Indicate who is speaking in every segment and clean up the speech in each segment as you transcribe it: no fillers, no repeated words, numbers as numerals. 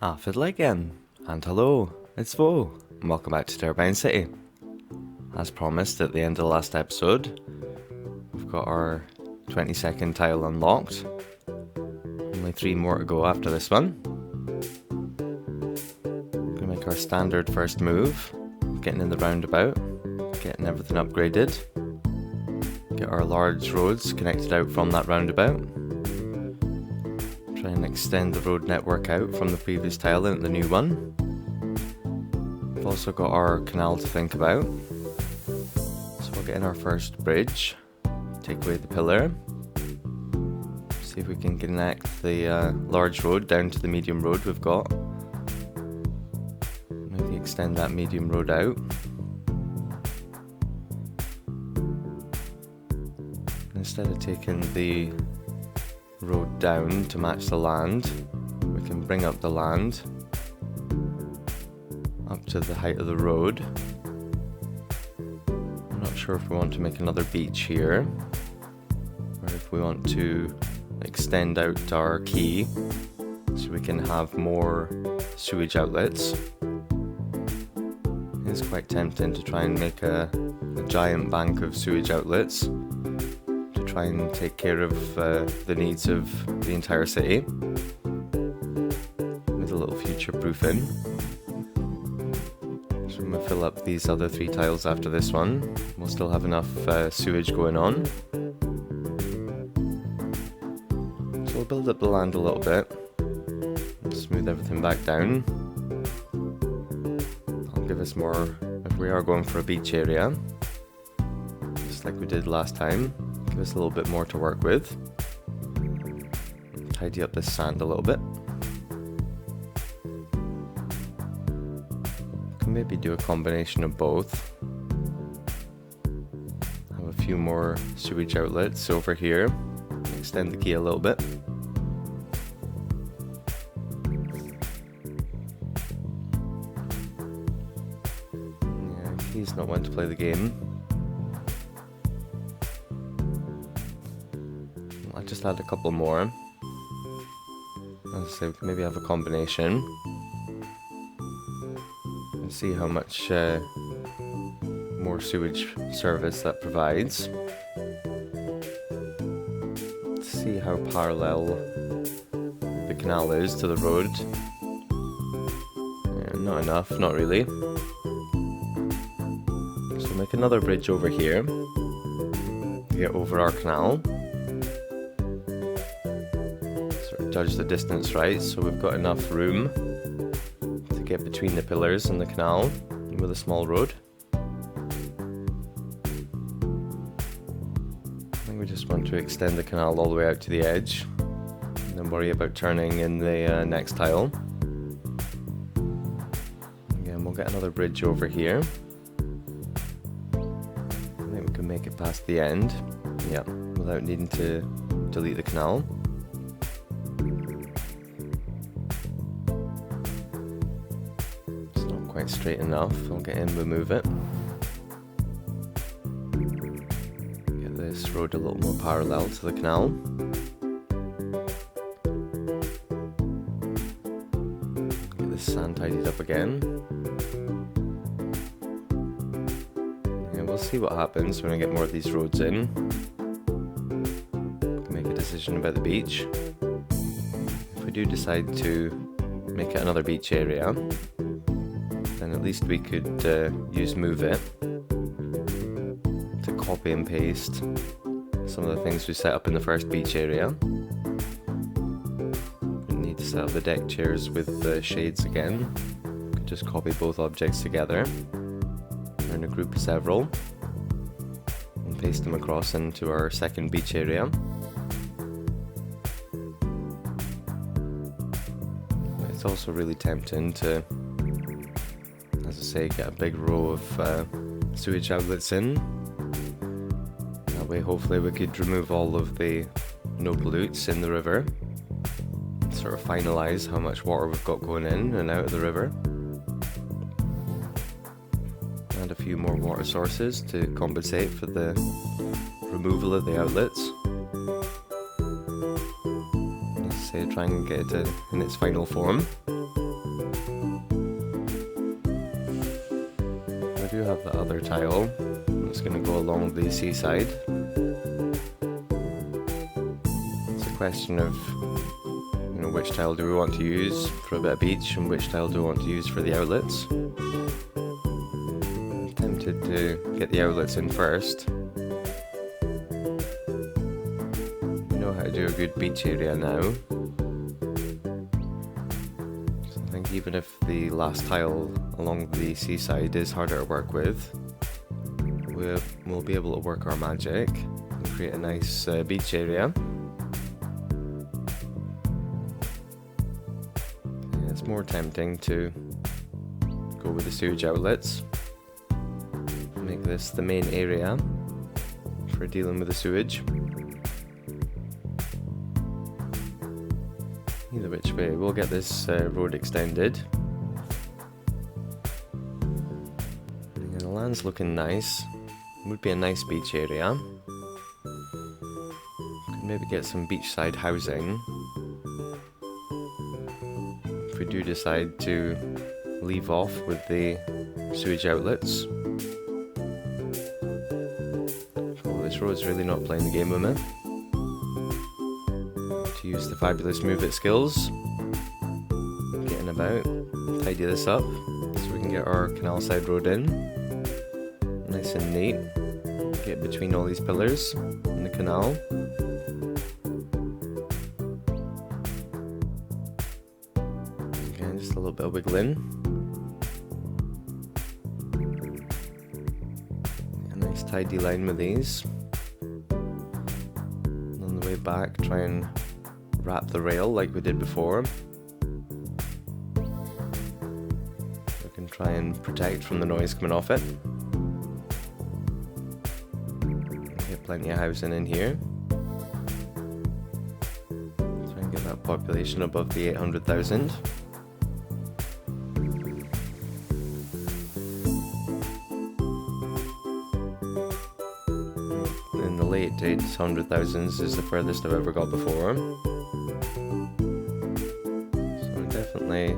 Speaker 1: Fiddle again, and hello, it's Vo, and welcome back to Turbine City. As promised at the end of the last episode, we've got our 20-second tile unlocked. Only 3 more to go after this one. We're going to make our standard first move, getting in the roundabout, getting everything upgraded, get our large roads connected out from that roundabout. Try and extend the road network out from the previous tile into the new one. We've also got our canal to think about. So we'll get in our first bridge, take away the pillar, see if we can connect the large road down to the medium road we've got. Maybe extend that medium road out. Instead of taking the road down to match the land, we can bring up the land up to the height of the road. I'm not sure if we want to make another beach here or if we want to extend out our quay so we can have more sewage outlets. It's quite tempting to try and make a giant bank of sewage outlets try and take care of the needs of the entire city with a little future proofing. So I'm going to fill up these other 3 tiles after this one. We'll still have enough sewage going on. So we'll build up the land a little bit and smooth everything back down. That'll give us more if we are going for a beach area, just like we did last time. Give us a little bit more to work with. Tidy up this sand a little bit. Can maybe do a combination of both. Have a few more sewage outlets over here. Extend the quay a little bit. Yeah, quay's not one to play the game. I just add a couple more. As I say, we can maybe have a combination and see how much more sewage service that provides. See how parallel the canal is to the road. Yeah, not enough, not really. So make another bridge over here to get over our canal. Judge the distance right, so we've got enough room to get between the pillars and the canal with a small road. I think we just want to extend the canal all the way out to the edge and then worry about turning in the next tile. Again, we'll get another bridge over here. I think we can make it past the end, yeah, without needing to delete the canal. Quite straight enough. I'll get in, remove it. Get this road a little more parallel to the canal. Get this sand tidied up again. And we'll see what happens when I get more of these roads in. We can make a decision about the beach. If we do decide to make it another beach area, then at least we could use Move It to copy and paste some of the things we set up in the first beach area. We need to set up the deck chairs with the shades again. Just copy both objects together. They're in a group of several. And paste them across into our second beach area. It's also really tempting to, as I say, get a big row of sewage outlets in. That way hopefully we could remove all of the no pollutes in the river. Sort of finalise how much water we've got going in and out of the river. Add a few more water sources to compensate for the removal of the outlets. As I say, try and get it in its final form. do have the other tile that's going to go along the seaside. It's a question of, you know, which tile do we want to use for a bit of beach and which tile do we want to use for the outlets. I'm tempted to get the outlets in first. We know how to do a good beach area now. So I think even if the last tile along the seaside is harder to work with, we'll be able to work our magic and create a nice beach area. It's more tempting to go with the sewage outlets. Make this the main area for dealing with the sewage. Either which way, we'll get this road extended. And the land's looking nice. Would be a nice beach area. Could maybe get some beachside housing. If we do decide to leave off with the sewage outlets. Oh, this road's really not playing the game with me. To use the fabulous move it skills. Getting about. Tidy this up so we can get our canal side road in. Nice and neat. Get between all these pillars in the canal. Again, just a little bit of wiggling. A nice tidy line with these. And on the way back, try and wrap the rail like we did before. We can try and protect from the noise coming off it. Plenty of housing in here. Try and get that population above the 800,000. In the late 800,000s is the furthest I've ever got before. So we're definitely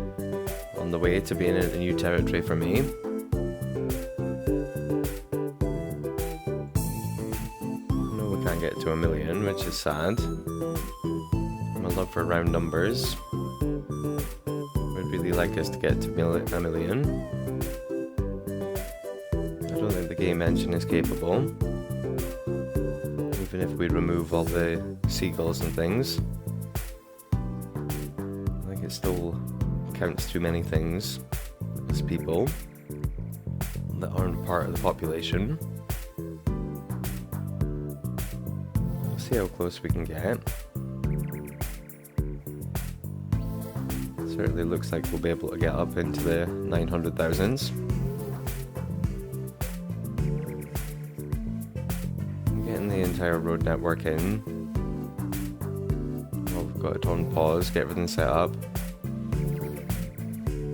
Speaker 1: on the way to being in a new territory for me. Get to 1 million, which is sad. My love for round numbers. Would really like us to get to 1 million. I don't think the game engine is capable. Even if we remove all the seagulls and things. I think it still counts too many things as people that aren't part of the population. See how close we can get. Certainly looks like we'll be able to get up into the 900,000s. Getting the entire road network in. Well, we've got it on pause, get everything set up.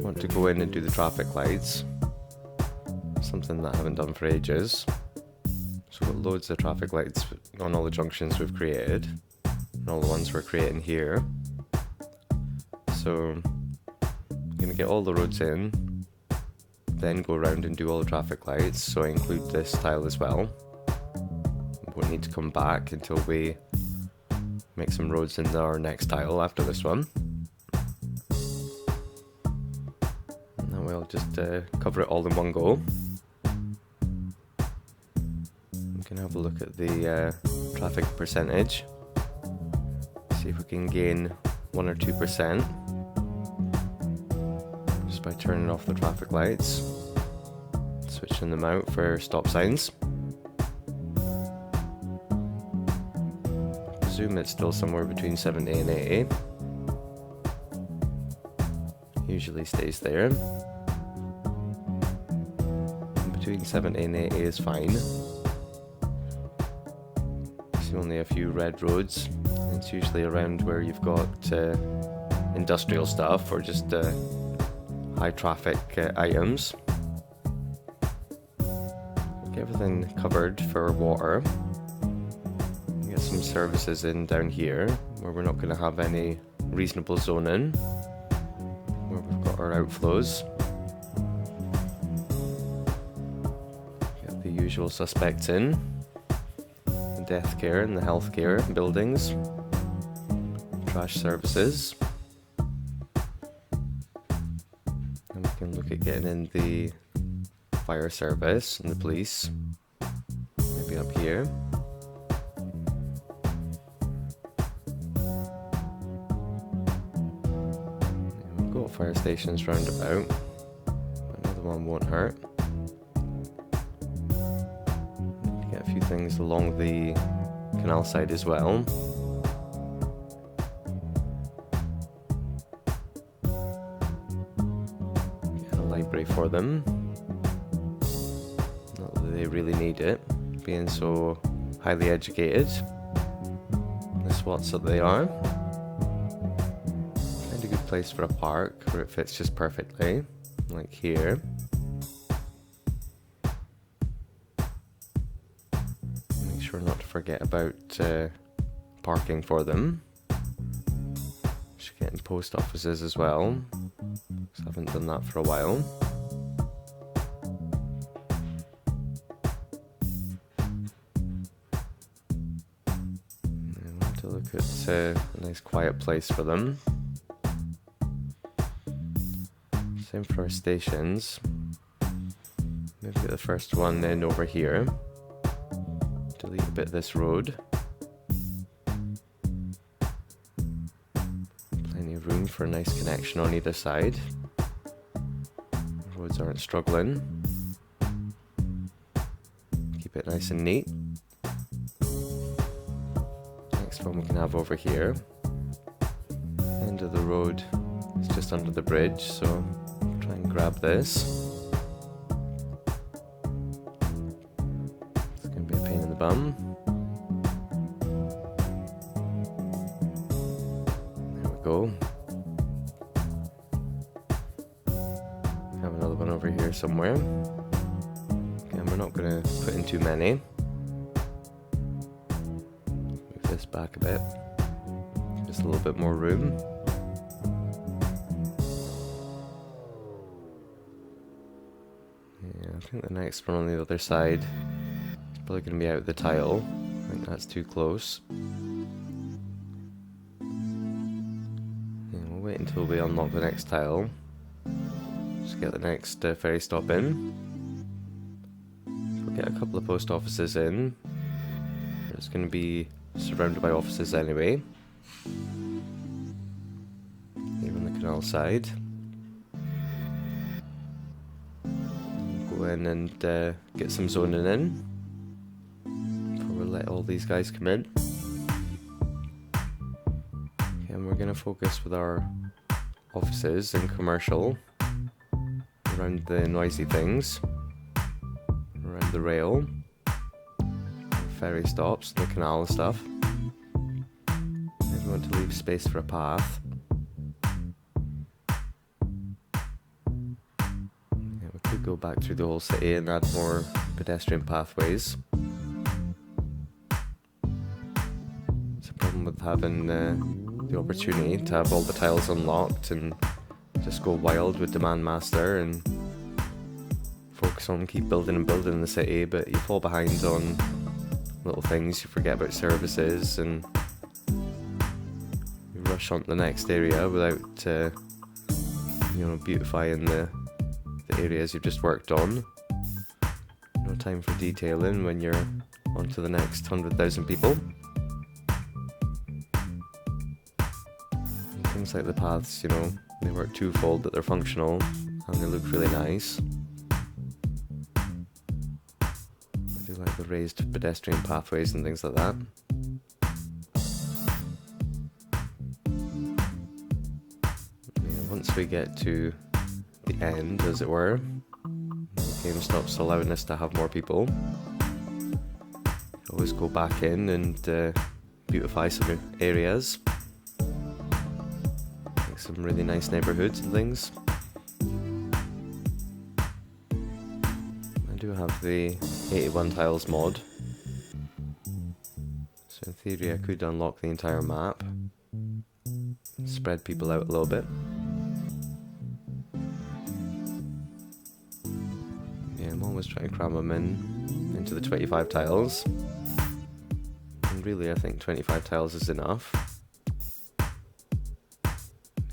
Speaker 1: Want to go in and do the traffic lights. Something that I haven't done for ages. So we've got loads of traffic lights on all the junctions we've created, and all the ones we're creating here. So I'm going to get all the roads in, then go around and do all the traffic lights, so I include this tile as well. We won't need to come back until we make some roads in our next tile after this one. And then we'll just cover it all in one go. We can have a look at the traffic percentage, see if we can gain 1 or 2% just by turning off the traffic lights, switching them out for stop signs. I presume it's still somewhere between 70 and 80. Usually stays there. Between 70 and 80 is fine. Only a few red roads. It's usually around where you've got industrial stuff or just high traffic items. Get everything covered for water. Get some services in down here where we're not going to have any reasonable zoning, where we've got our outflows. usual suspects in. The death care and the health care buildings. Trash services. And we can look at getting in the fire service and the police. Maybe up here. We've got fire stations round about. Another one won't hurt. Get a few things along the canal side as well. Get a library for them. Not that they really need it, being so highly educated. The SWATs that they are. Find a good place for a park where it fits just perfectly, like here. Make sure not to forget about parking for them. Should get in post offices as well, because I haven't done that for a while. I want to look at a nice quiet place for them. Same for our stations. Maybe get the first one in over here. Delete a bit of this road. Plenty of room for a nice connection on either side. The roads aren't struggling. Keep it nice and neat. Next one we can have over here. End of the road is just under the bridge, so try and grab this. It's going to be a pain in the bum. There we go. Have another one over here somewhere. Again, we're not going to put in too many. Move this back a bit. Just a little bit more room. I think the next one on the other side is probably going to be out the tile. I think that's too close. Yeah, we'll wait until we unlock the next tile. Just get the next ferry stop in. We'll get a couple of post offices in. It's going to be surrounded by offices anyway. Even the canal side. Go in and get some zoning in before we let all these guys come in. Okay, and we're going to focus with our offices and commercial around the noisy things, around the rail, ferry stops, the canal stuff. Maybe we want to leave space for a path. Could go back through the whole city and add more pedestrian pathways. It's a problem with having the opportunity to have all the tiles unlocked and just go wild with Demand Master and focus on keep building and building in the city, but you fall behind on little things, you forget about services and you rush on to the next area without beautifying the areas you've just worked on. No time for detailing when you're on to the next 100,000 people. And things like the paths, they work twofold, that they're functional and they look really nice. I do like the raised pedestrian pathways and things like that. Once we get to the end, as it were, the game stops allowing us to have more people. Always go back in and beautify some areas, make some really nice neighbourhoods and things. I do have the 81 tiles mod, so in theory I could unlock the entire map, spread people out a little bit. I'm always trying to cram them into to the 25 tiles. And really, I think 25 tiles is enough.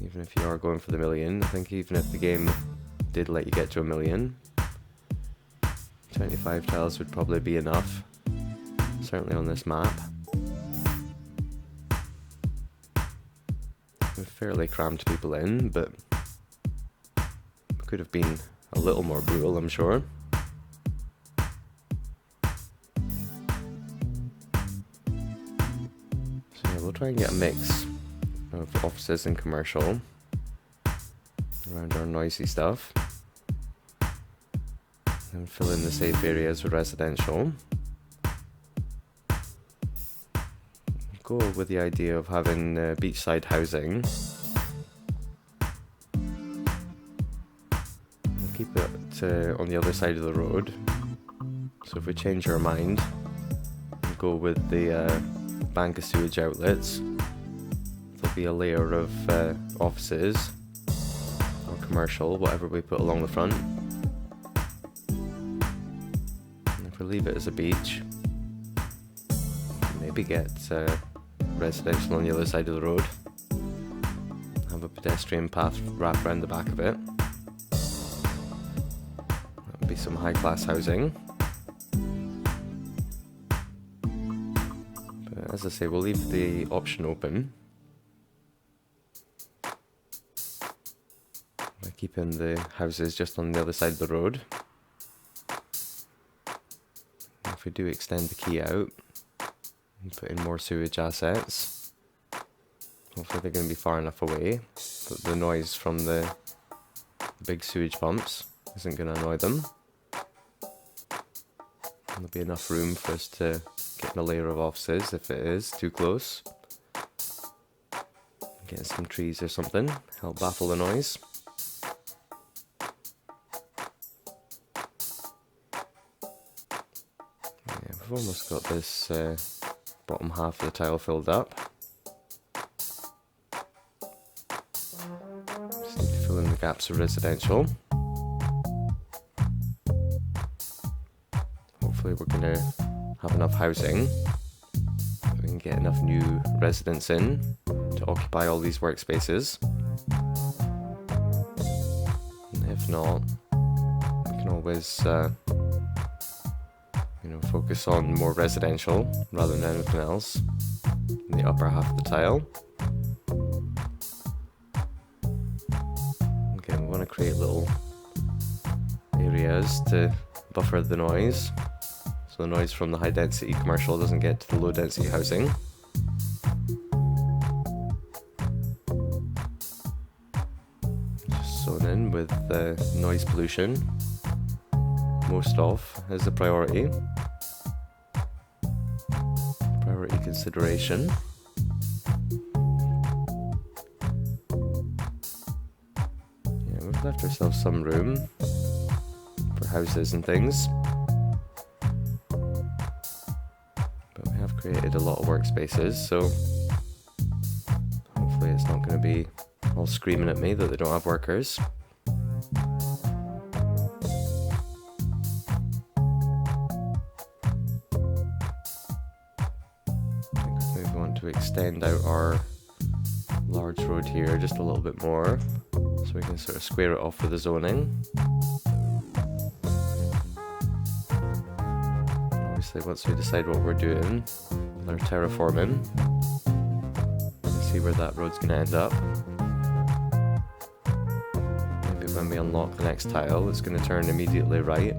Speaker 1: Even if you are going for the million, I think even if the game did let you get to 1,000,000, 25 tiles would probably be enough. Certainly on this map. We've fairly crammed people in, but could have been a little more brutal, I'm sure. So yeah, we'll try and get a mix of offices and commercial around our noisy stuff. And fill in the safe areas with residential. Go with the idea of having beachside housing. We'll keep it on the other side of the road. So if we change our mind and go with the bank of sewage outlets, there'll be a layer of offices or commercial, whatever we put along the front. And if we leave it as a beach, maybe get residential on the other side of the road. Have a pedestrian path wrap around the back of it. That would be some high class housing. But as I say, we'll leave the option open by keeping the houses just on the other side of the road. If we do extend the quay out, put in more sewage assets. Hopefully they're going to be far enough away that the noise from the big sewage pumps isn't going to annoy them. And there'll be enough room for us to get in a layer of offices if it is too close. Get some trees or something, help baffle the noise. Yeah, we've almost got this bottom half of the tile filled up. Just need to fill in the gaps of residential. Hopefully we're going to have enough housing. We can get enough new residents in to occupy all these workspaces. And if not, we can always focus on more residential rather than anything else in the upper half of the tile. Again, we want to create little areas to buffer the noise, so the noise from the high density commercial doesn't get to the low density housing. Just zone in with the noise pollution most of as a priority. Consideration. Yeah, we've left ourselves some room for houses and things, but we have created a lot of workspaces, so hopefully it's not going to be all screaming at me that they don't have workers. Extend out our large road here just a little bit more so we can sort of square it off with the zoning. Obviously once we decide what we're doing with our terraforming, we'll see where that road's going to end up. Maybe when we unlock the next tile it's going to turn immediately right.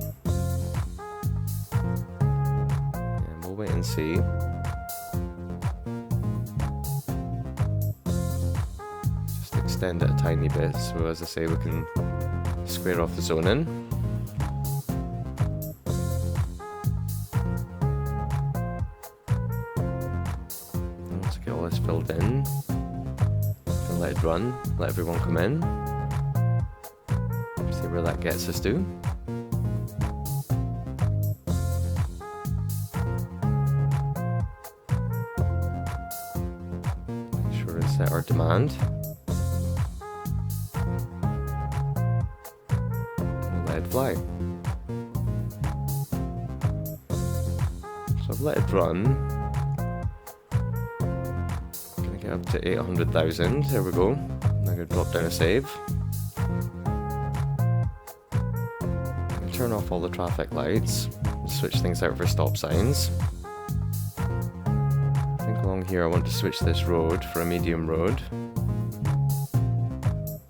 Speaker 1: And we'll wait and see. Extend it a tiny bit, so as I say we can square off the zoning. Once we get all this filled in, we can let it run, let everyone come in, see where that gets us to. Make sure to set our demand. Fly. I've let it run. Gonna get up to 800,000. There we go. I'm gonna drop down a save. Turn off all the traffic lights. Switch things out for stop signs. I think along here I want to switch this road for a medium road.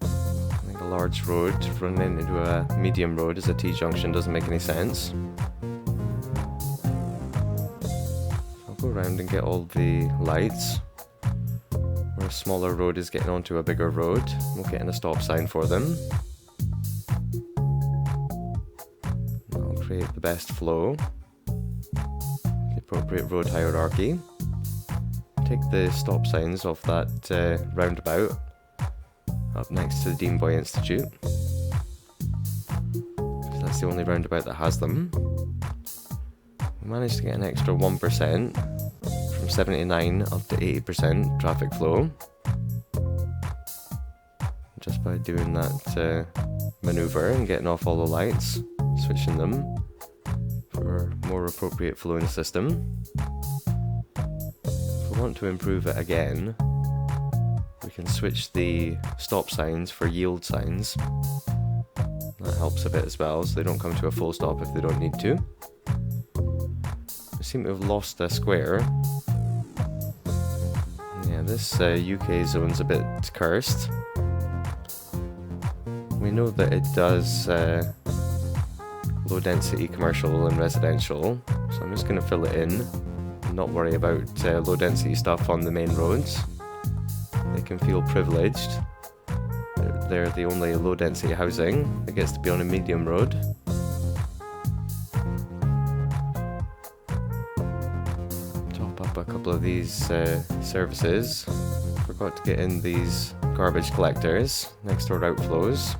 Speaker 1: I think a large road running into a medium road as a T-junction doesn't make any sense. I'll go around and get all the lights. Where a smaller road is getting onto a bigger road, we'll get in a stop sign for them. I'll create the best flow. The appropriate road hierarchy. Take the stop signs off that roundabout up next to the Dean Boy Institute. That's the only roundabout that has them. We managed to get an extra 1% from 79 up to 80% traffic flow just by doing that maneuver and getting off all the lights, switching them for a more appropriate flow in the system. If we want to improve it again, we can switch the stop signs for yield signs. That helps a bit as well, so they don't come to a full stop if they don't need to. We seem to have lost a square. Yeah, this UK zone's a bit cursed. We know that it does low density commercial and residential, so I'm just going to fill it in and not worry about low density stuff on the main roads. They can feel privileged. They're the only low density housing that gets to be on a medium road. Top up a couple of these services. Forgot to get in these garbage collectors next to our outflows.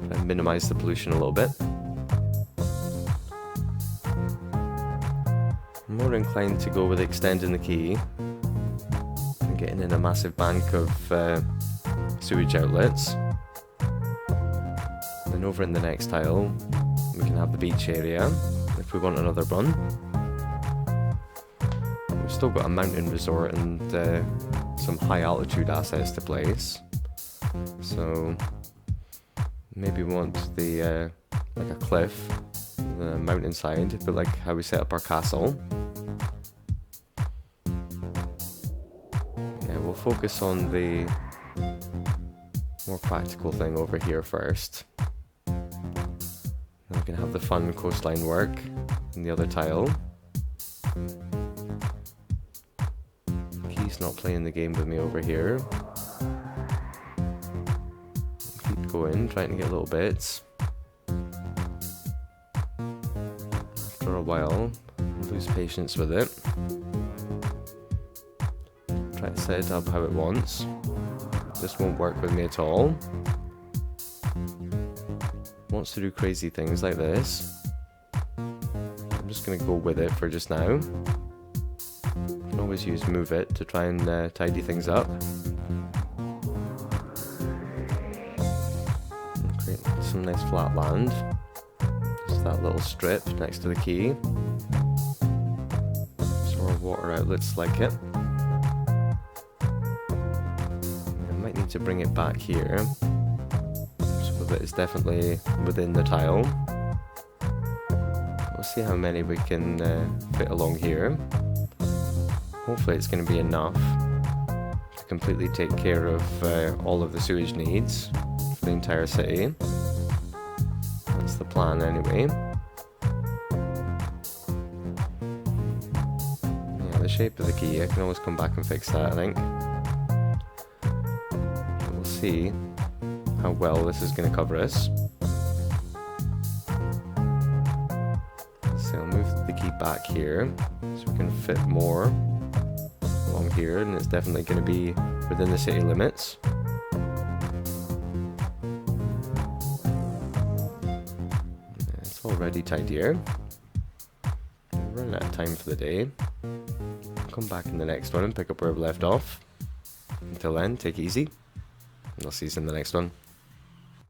Speaker 1: Try and minimise the pollution a little bit. I'm more inclined to go with extending the quay and getting in a massive bank of sewage outlets. Then over in the next tile we can have the beach area if we want another run. We've still got a mountain resort and some high altitude assets to place, so maybe we want the like a cliff, the mountainside, but like how we set up our castle. Yeah, we'll focus on the more practical thing over here first. Then we can have the fun coastline work in the other tile. Key's not playing the game with me over here. Keep going, trying to get little bits. After a while, I lose patience with it. Try to set it up how it wants. This won't work with me at all. Wants to do crazy things like this. I'm just going to go with it for just now. You can always use move it to try and tidy things up. And create some nice flat land. Just that little strip next to the quay. So our water outlets like it. To bring it back here so that it's definitely within the tile. We'll see how many we can fit along here. Hopefully it's going to be enough to completely take care of all of the sewage needs for the entire city. That's the plan anyway. Yeah, the shape of the quay, I can always come back and fix that, I think. See how well this is going to cover us. So I'll move the key back here so we can fit more along here, and it's definitely going to be within the city limits. It's already tidier. We're running out of time for the day. I'll come back in the next one and pick up where we left off. Until then, take it easy. I'll see you in the next one.